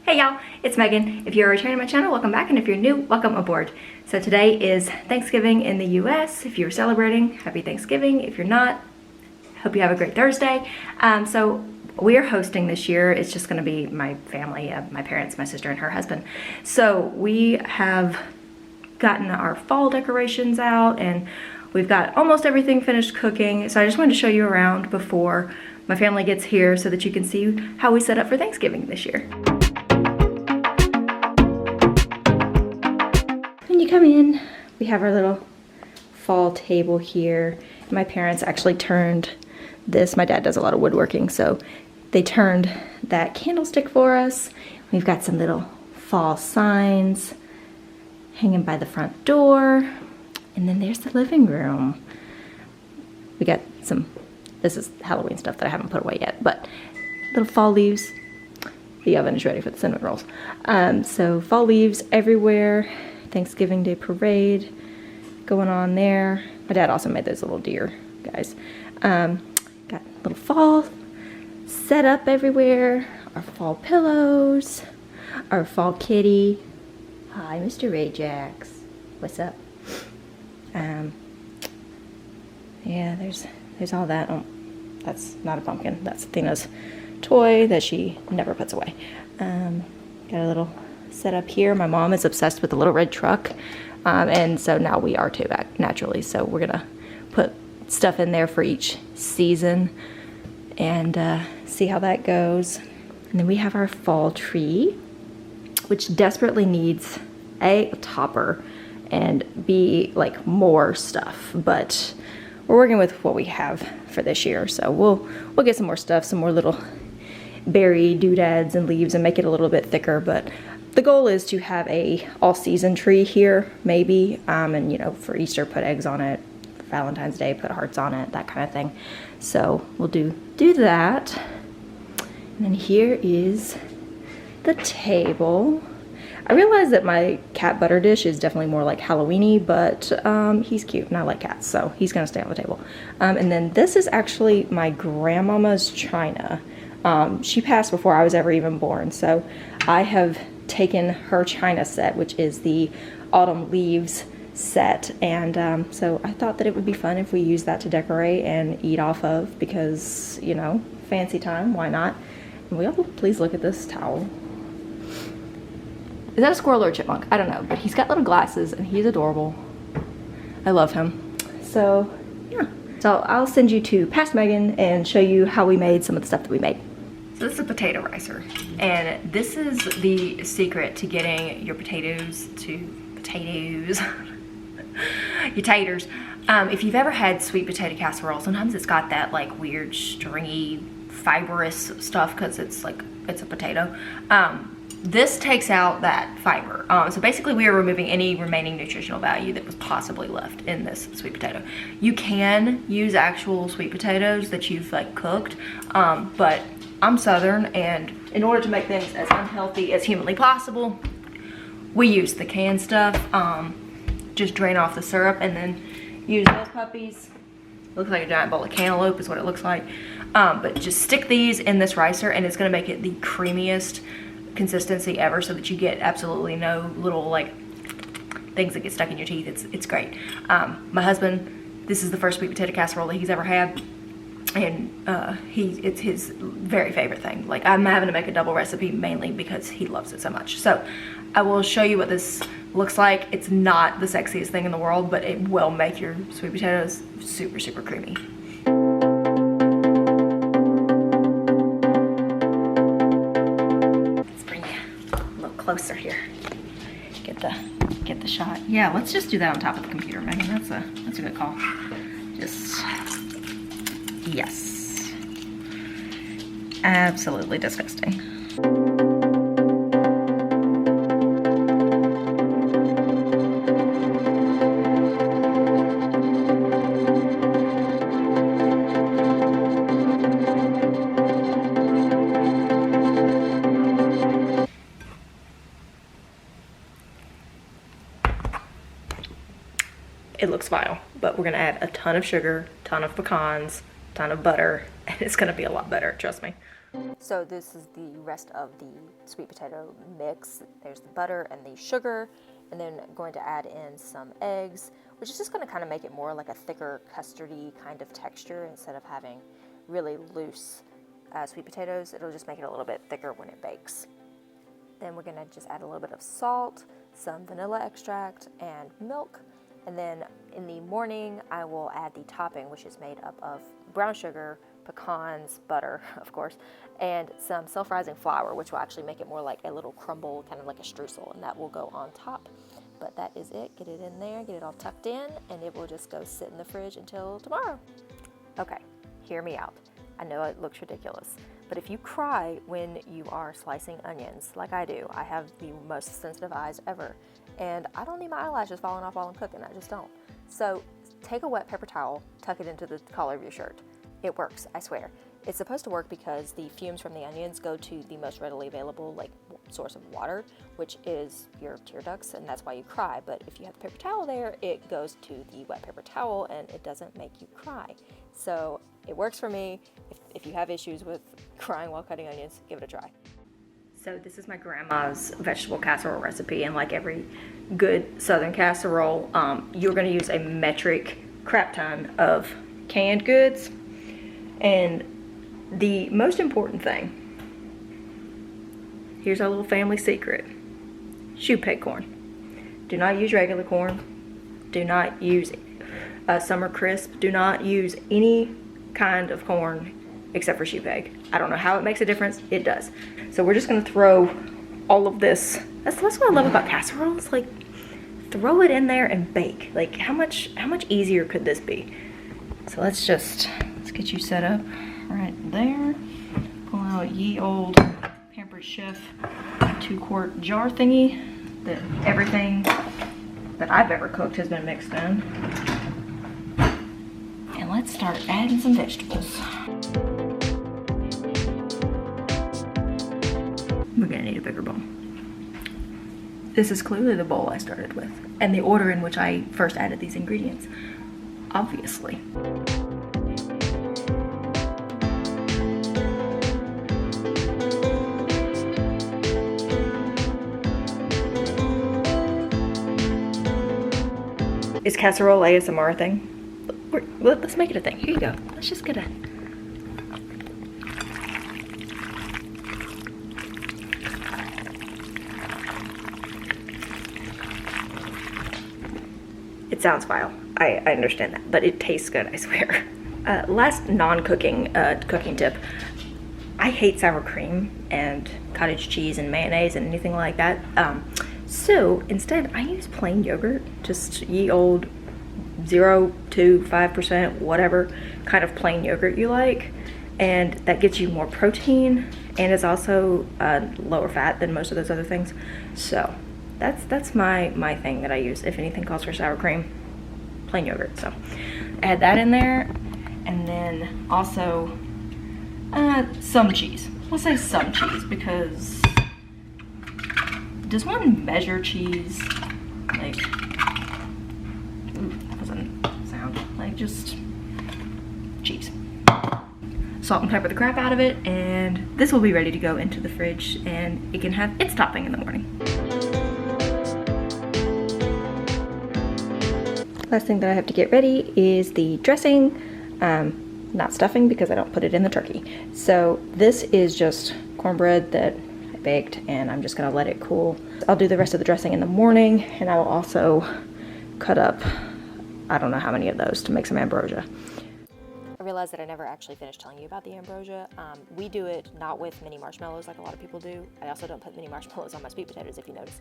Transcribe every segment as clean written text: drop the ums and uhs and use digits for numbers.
Hey y'all, it's Megan. If you're returning to my channel, welcome back, and if you're new, welcome aboard. So today is Thanksgiving in the US. If you're celebrating, happy Thanksgiving. If you're not, hope you have a great Thursday. So we're hosting this year. It's just gonna be my family, my parents, my sister, and her husband. So we have gotten our fall decorations out and we've got almost everything finished cooking. So I just wanted to show you around before my family gets here so that you can see how we set up for Thanksgiving this year. When you come in, we have our little fall table here. My parents actually turned this. My dad does a lot of woodworking, so they turned that candlestick for us. We've got some little fall signs hanging by the front door. And then there's the living room. We got some, this is Halloween stuff that I haven't put away yet, but little fall leaves. The oven is ready for the cinnamon rolls. So fall leaves everywhere. Thanksgiving Day parade going on there. My dad also made those little deer guys. Got little fall set up everywhere. Our fall pillows. Our fall kitty. Hi, Mr. Rajax. What's up? Yeah, there's all that. Oh, that's not a pumpkin. That's Athena's toy that she never puts away. Got a little set up here. My mom is obsessed with the little red truck, and so now we are too, naturally. So we're gonna put stuff in there for each season and see how that goes. And then we have our fall tree, which desperately needs a topper and B, like more stuff, but we're working with what we have for this year. So we'll get some more stuff, some more little berry doodads and leaves and make it a little bit thicker, but the goal is to have a all-season tree here, maybe, and you know, for Easter, put eggs on it. For Valentine's Day, put hearts on it, that kind of thing. So we'll do that. And then here is the table. I realize that my cat butter dish is definitely more like Halloween-y, but he's cute and I like cats, so he's gonna stay on the table. And then this is actually my grandmama's china. She passed before I was ever even born, so I have taken her china set, which is the autumn leaves set, and so I thought that it would be fun if we use that to decorate and eat off of, because, you know, fancy time, why not? And we all, please look at this towel. Is that a squirrel or a chipmunk? I don't know, but he's got little glasses and he's adorable. I love him. So yeah, so I'll send you to Past Meaghan and show you how we made some of the stuff that we made. So this is a potato ricer, and this is the secret to getting your potatoes to your taters. If you've ever had sweet potato casserole, sometimes it's got that like weird stringy fibrous stuff because it's a potato. This takes out that fiber. So basically we are removing any remaining nutritional value that was possibly left in this sweet potato. You can use actual sweet potatoes that you've like cooked, but I'm Southern, and in order to make things as unhealthy as humanly possible, we use the canned stuff. Just drain off the syrup and then use those puppies. Looks like a giant bowl of cantaloupe is what it looks like. But just stick these in this ricer and it's gonna make it the creamiest consistency ever, so that you get absolutely no little like things that get stuck in your teeth. It's great. My husband, this is the first sweet potato casserole that he's ever had, and it's his very favorite thing. Like, I'm having to make a double recipe mainly because he loves it so much. So I will show you what this looks like. It's not the sexiest thing in the world, but it will make your sweet potatoes super, super creamy. Closer here. Get the shot. Yeah, let's just do that on top of the computer, Megan. That's a good call. Just yes. Absolutely disgusting. It looks vile, but we're gonna add a ton of sugar, ton of pecans, ton of butter, and it's gonna be a lot better, trust me. So this is the rest of the sweet potato mix. There's the butter and the sugar, and then going to add in some eggs, which is just going to kind of make it more like a thicker custardy kind of texture instead of having really loose sweet potatoes. It'll just make it a little bit thicker when it bakes. Then we're going to just add a little bit of salt, some vanilla extract, and milk. And then in the morning, I will add the topping, which is made up of brown sugar, pecans, butter, of course, and some self-rising flour, which will actually make it more like a little crumble, kind of like a streusel, and that will go on top. But that is it. Get it in there, get it all tucked in, and it will just go sit in the fridge until tomorrow. Okay, hear me out. I know it looks ridiculous, but if you cry when you are slicing onions, like I do, I have the most sensitive eyes ever, and I don't need my eyelashes falling off while I'm cooking. I just don't. So take a wet paper towel, tuck it into the collar of your shirt. It works, I swear. It's supposed to work because the fumes from the onions go to the most readily available source of water, which is your tear ducts, and that's why you cry. But if you have the paper towel there, it goes to the wet paper towel and it doesn't make you cry. So it works for me. If you have issues with crying while cutting onions, give it a try. So this is my grandma's vegetable casserole recipe, and like every good southern casserole, you're going to use a metric crap ton of canned goods. And the most important thing, here's our little family secret: shoe peg corn. Do not use regular corn. Do not use summer crisp. Do not use any kind of corn except for shoe peg. I don't know how it makes a difference. It does. So we're just gonna throw all of this. That's what I love about casseroles. Like, throw it in there and bake. Like, how much easier could this be? So let's get you set up right there. Pull out ye old Pampered Chef 2-quart jar thingy that everything that I've ever cooked has been mixed in. And let's start adding some vegetables. We're gonna need a bigger bowl. This is clearly the bowl I started with, and the order in which I first added these ingredients, obviously. Is casserole ASMR a thing? Let's make it a thing. Here you go. Let's just get a... It sounds vile. I understand that, but it tastes good, I swear. Last non-cooking cooking tip. I hate sour cream and cottage cheese and mayonnaise and anything like that. So instead, I use plain yogurt, just ye old 0 to 5%, whatever kind of plain yogurt you like, and that gets you more protein, and it's also lower fat than most of those other things. So that's my thing that I use. If anything calls for sour cream, plain yogurt. So add that in there, and then also some cheese. We'll say some cheese, because does one measure cheese? Like, ooh, that doesn't sound like, just cheese. Salt and pepper the crap out of it, and this will be ready to go into the fridge, and it can have its topping in the morning. Last thing that I have to get ready is the dressing. Not stuffing, because I don't put it in the turkey. So this is just cornbread that I baked, and I'm just gonna let it cool. I'll do the rest of the dressing in the morning, and I will also cut up, I don't know how many of those, to make some ambrosia. I realized that I never actually finished telling you about the ambrosia. We do it not with mini marshmallows like a lot of people do. I also don't put mini marshmallows on my sweet potatoes, if you notice.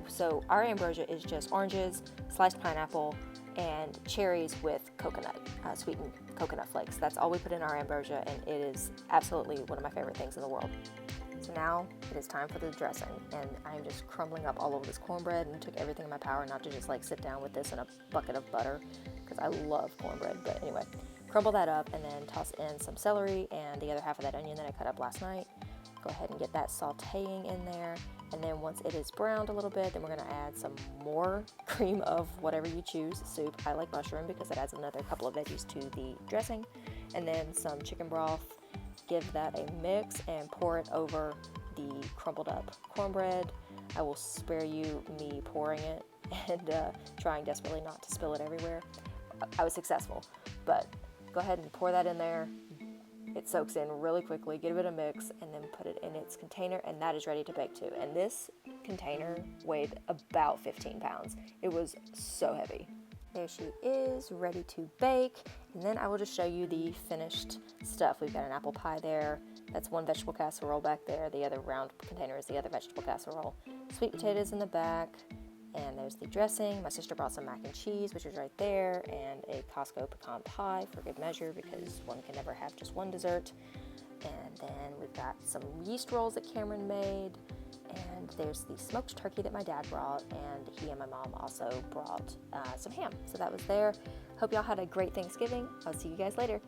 So our ambrosia is just oranges, sliced pineapple, and cherries with coconut, sweetened coconut flakes. That's all we put in our ambrosia, and it is absolutely one of my favorite things in the world. So now it is time for the dressing, and I'm just crumbling up all of this cornbread, and took everything in my power not to just like sit down with this in a bucket of butter, because I love cornbread. But anyway, crumble that up and then toss in some celery and the other half of that onion that I cut up last night. Go ahead and get that sauteing in there, and then once it is browned a little bit, then we're going to add some more cream of whatever you choose. Soup, I like mushroom because it adds another couple of veggies to the dressing, and then some chicken broth, give that a mix and pour it over the crumbled up cornbread. I will spare you me pouring it and trying desperately not to spill it everywhere. I was successful, but go ahead and pour that in there. It soaks in really quickly, give it a mix, and then put it in its container, and that is ready to bake too. And this container weighed about 15 pounds. It was so heavy. There she is, ready to bake. And then I will just show you the finished stuff. We've got an apple pie there. That's one vegetable casserole back there. The other round container is the other vegetable casserole. Sweet potatoes in the back. And there's the dressing. My sister brought some mac and cheese, which is right there, and a Costco pecan pie for good measure because one can never have just one dessert. And then we've got some yeast rolls that Cameron made, and there's the smoked turkey that my dad brought, and he and my mom also brought some ham. So that was there. Hope y'all had a great Thanksgiving. I'll see you guys later.